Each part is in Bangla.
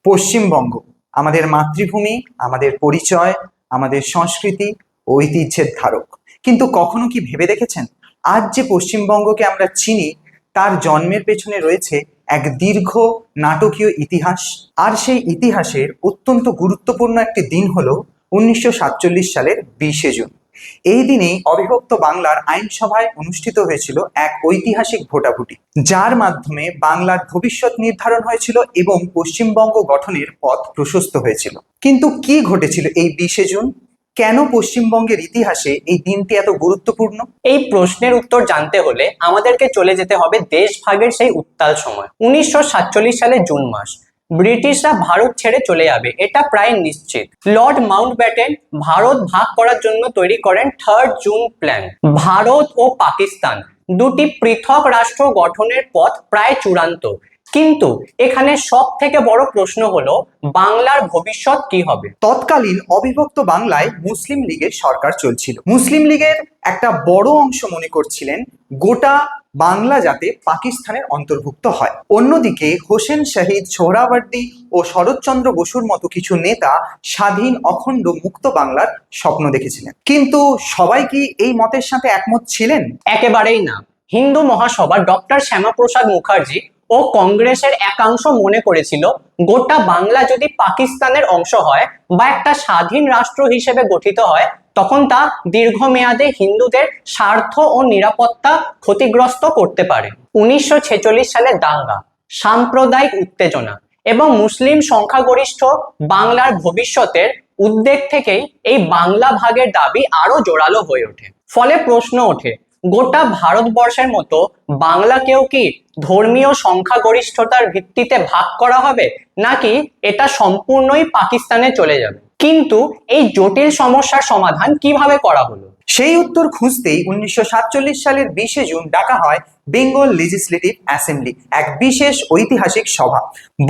পশ্চিমবঙ্গ আমাদের মাতৃভূমি, আমাদের পরিচয়, আমাদের সংস্কৃতি ও ঐতিহ্যের ধারক। কিন্তু কখনো কি ভেবে দেখেছেন, আজ যে পশ্চিমবঙ্গকে আমরা চিনি তার জন্মের পেছনে রয়েছে এক দীর্ঘ নাটকীয় ইতিহাস। আর সেই ইতিহাসের অত্যন্ত গুরুত্বপূর্ণ একটি দিন হলো 1947 সালের 20শে জুন। এই দিনেই অবিভক্ত বাংলার আইনসভায় অনুষ্ঠিত হয়েছিল এক ঐতিহাসিক ভোটাভুটি, যার মাধ্যমে বাংলার ভবিষ্যৎ নির্ধারণ হয়েছিল এবং পশ্চিমবঙ্গ গঠনের পথ প্রশস্ত হয়েছিল। কিন্তু কি ঘটেছিল এই 20শে জুন? কেন পশ্চিমবঙ্গের ইতিহাসে এই দিনটি এত গুরুত্বপূর্ণ? এই প্রশ্নের উত্তর জানতে হলে আমাদেরকে চলে যেতে হবে দেশভাগের সেই উত্তাল সময়। 1947 সালের জুন মাস। ব্রিটিশরা ভারত ছেড়ে চলে যাবে, এটা প্রায় নিশ্চিত। লর্ড মাউন্টব্যাটেন ভারত ভাগ করার জন্য তৈরি করেন 3rd জুন প্ল্যান। ভারত ও পাকিস্তান দুটি পৃথক রাষ্ট্র গঠনের পথ প্রায় চূড়ান্ত। কিন্তু এখানে সব থেকে বড় প্রশ্ন হলো, বাংলার ভবিষ্যৎ কি হবে? তৎকালীন অবিভক্ত বাংলায় মুসলিম লীগের সরকার চলছিল। মুসলিম লীগের একটা বড় অংশ মনে করছিলেন গোটা বাংলা যাতে পাকিস্তানের অন্তর্ভুক্ত হয়। অন্যদিকে হোসেন শহীদ সোহরাওয়ার্দী ও শরৎচন্দ্র বসুর মতো কিছু নেতা স্বাধীন, অখণ্ড, মুক্ত বাংলার স্বপ্ন দেখেছিলেন। কিন্তু সবাই কি এই মতের সাথে একমত ছিলেন? একেবারেই না। হিন্দু মহাসভা ডক্টর শ্যামাপ্রসাদ মুখার্জি ও কংগ্রেসের একাংশ মনে করেছিল, গোটা বাংলা যদি পাকিস্তানের অংশ হয় বা একটা স্বাধীন রাষ্ট্র হিসেবে গঠিত হয়, তখন তা দীর্ঘমেয়াদে হিন্দুদের স্বার্থ ও নিরাপত্তা ক্ষতিগ্রস্ত করতে পারে। 1946 সালে দাঙ্গা, সাম্প্রদায়িক উত্তেজনা এবং মুসলিম সংখ্যাগরিষ্ঠ বাংলার ভবিষ্যতের উদ্বেগ থেকেই এই বাংলা ভাগের দাবি আরো জোরালো হয়ে ওঠে। ফলে প্রশ্ন ওঠে, গোটা ভারতবর্ষের মতো বাংলাকেও কি ধর্মীয় সংখ্যাগরিষ্ঠতার ভিত্তিতে ভাগ করা হবে, নাকি এটা সম্পূর্ণই পাকিস্তানে চলে যাবে? কিন্তু এই জটিল সমস্যার সমাধান কিভাবে করা হলো? সেই উত্তর খুঁজতেই 1947 সালের 20শে জুন ডাকা হয় বেঙ্গল লেজিসলেটিভ অ্যাসেম্বলি, এক বিশেষ ঐতিহাসিক সভা।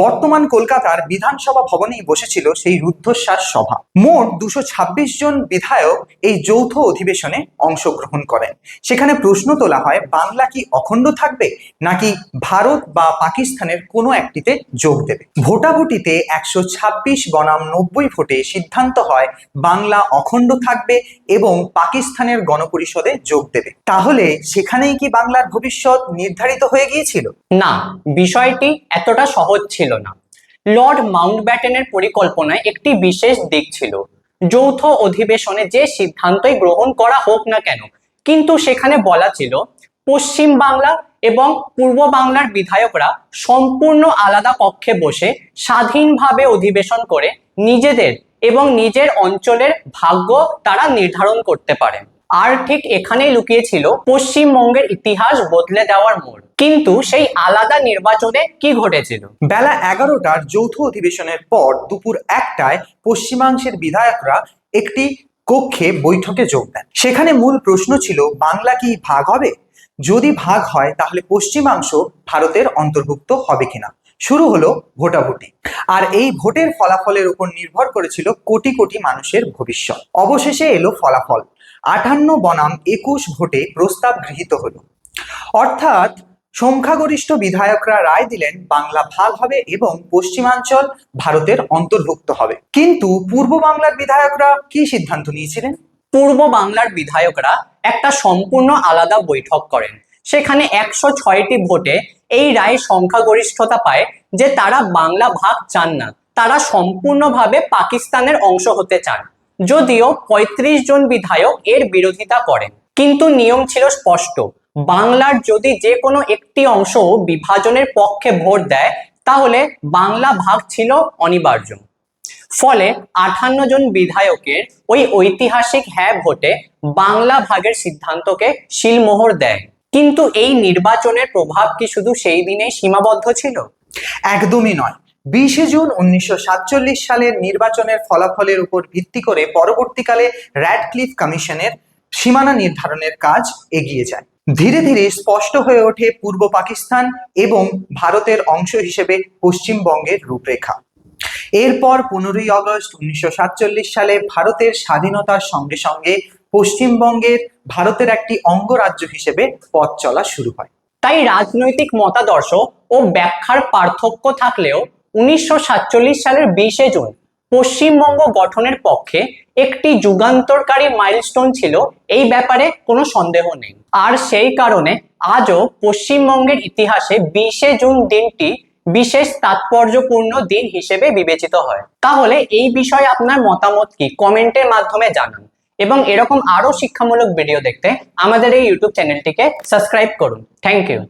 বর্তমান কলকাতার বিধানসভা ভবনেই বসেছিল সেই রুদ্ধশ্বাস সভা। মোট 226 জন বিধায়ক এই যৌথ অধিবেশনে অংশগ্রহণ করেন। সেখানে প্রশ্ন তোলা হয়, বাংলা কি অখণ্ড থাকবে, নাকি ভারত বা পাকিস্তানের কোনো একটিতে যোগ দেবে? ভোটাভুটিতে 126 বনাম 90 ভোটে সিদ্ধান্ত হয় বাংলা অখণ্ড থাকবে এবং পাকিস্তানের গণপরিষদে যোগ দেবে। তাহলে সেখানেই কি বাংলার ভবিষ্যৎ নির্ধারিত হয়ে গিয়েছিল? না, বিষয়টি এতটা সহজ ছিল না। লর্ড মাউন্টব্যাটেনের পরিকল্পনায় একটি বিশেষ দিক ছিল। যৌথ অধিবেশনে যে সিদ্ধান্তই গ্রহণ করা হোক না কেন, কিন্তু সেখানে বলা ছিল পশ্চিম বাংলা এবং পূর্ব বাংলার বিধায়করা সম্পূর্ণ আলাদা কক্ষে বসে স্বাধীনভাবে অধিবেশন করে নিজেদের এবং নিজের অঞ্চলের ভাগ্য তারা নির্ধারণ করতে পারে। আর ঠিক এখানেই লুকিয়েছিল পশ্চিমবঙ্গের ইতিহাস বদলে দেওয়ার মোড়। কিন্তু সেই আলাদা নির্বাচনে কি ঘটেছিল? বেলা 11টার যৌথ অধিবেশনের পর দুপুর 1টায় পশ্চিমাংশের বিধায়করা একটি কক্ষে বৈঠকে যোগ দেন। সেখানে মূল প্রশ্ন ছিল, বাংলা কি ভাগ হবে? যদি ভাগ হয় তাহলে পশ্চিমাংশ ভারতের অন্তর্ভুক্ত হবে কিনা। শুরু হলো ভোটাভুটি, আর এই ভোটের ফলাফলের উপর নির্ভর করেছিল কোটি কোটি মানুষের ভবিষ্যৎ। অবশেষে এলো ফলাফল। 58 বনাম 21 ভোটে প্রস্তাব গৃহীত হলো। অর্থাৎ সংখ্যাগরিষ্ঠ বিধায়করা রায় দিলেন বাংলা ভাগ হবে এবং পশ্চিমাঞ্চল ভারতের অন্তর্ভুক্ত হবে। কিন্তু পূর্ব বাংলার বিধায়করা কি সিদ্ধান্ত নিয়েছিলেন? পূর্ব বাংলার বিধায়করা একটা সম্পূর্ণ আলাদা বৈঠক করেন। সেখানে 106টি ভোটে এই রায় সংখ্যাগরিষ্ঠতা পায় যে তারা বাংলা ভাগ চান না, তারা সম্পূর্ণভাবে পাকিস্তানের অংশ হতে চান। যদিও 35 জন বিধায়ক এর বিরোধিতা করেন, কিন্তু নিয়ম ছিল স্পষ্ট, বাংলার যদি যে কোনো একটি অংশ বিভাজনের পক্ষে ভোট দেয় তাহলে বাংলা ভাগ ছিল অনিবার্য। ফলে 58 জন বিধায়কের ওই ঐতিহাসিক হ্যাঁ ভোটে বাংলা ভাগের সিদ্ধান্তকে সিলমোহর দেয়। কিন্তু এই নির্বাচনের প্রভাব কি শুধু সেই দিনেই সীমাবদ্ধ ছিল? একদমই নয়। 20শে জুন 1947 সালের নির্বাচনের ফলাফলের উপর ভিত্তি করে পরবর্তীকালে র্যাডক্লিফ কমিশনের সীমানা নির্ধারণের কাজ এগিয়ে যায়। ধীরে ধীরে স্পষ্ট হয়ে ওঠে পূর্ব পাকিস্তান এবং ভারতের অংশ হিসেবে পশ্চিমবঙ্গের রূপরেখা। এরপর 15ই আগস্ট 1947 সালে ভারতের স্বাধীনতার সঙ্গে সঙ্গে পশ্চিমবঙ্গের ভারতের একটি অঙ্গরাজ্য হিসেবে পথ চলা শুরু হয়। তাই রাজনৈতিক মতাদর্শ ও ব্যাখ্যার পার্থক্য থাকলেও 1947 সালের 20শে জুন পশ্চিমবঙ্গ গঠনের পক্ষে একটি যুগান্তরকারী মাইলস্টোন ছিল, এই ব্যাপারে কোনো সন্দেহ নেই। আর সেই কারণে আজও পশ্চিমবঙ্গের ইতিহাসে 20শে জুন দিনটি বিশেষ তাৎপর্যপূর্ণ দিন হিসেবে বিবেচিত হয়। তাহলে এই বিষয়ে আপনার মতামত কি কমেন্টের মাধ্যমে জানান, এবং এরকম আরো শিক্ষামূলক ভিডিও দেখতে আমাদের এই ইউটিউব চ্যানেলটিকে সাবস্ক্রাইব করুন। Thank you.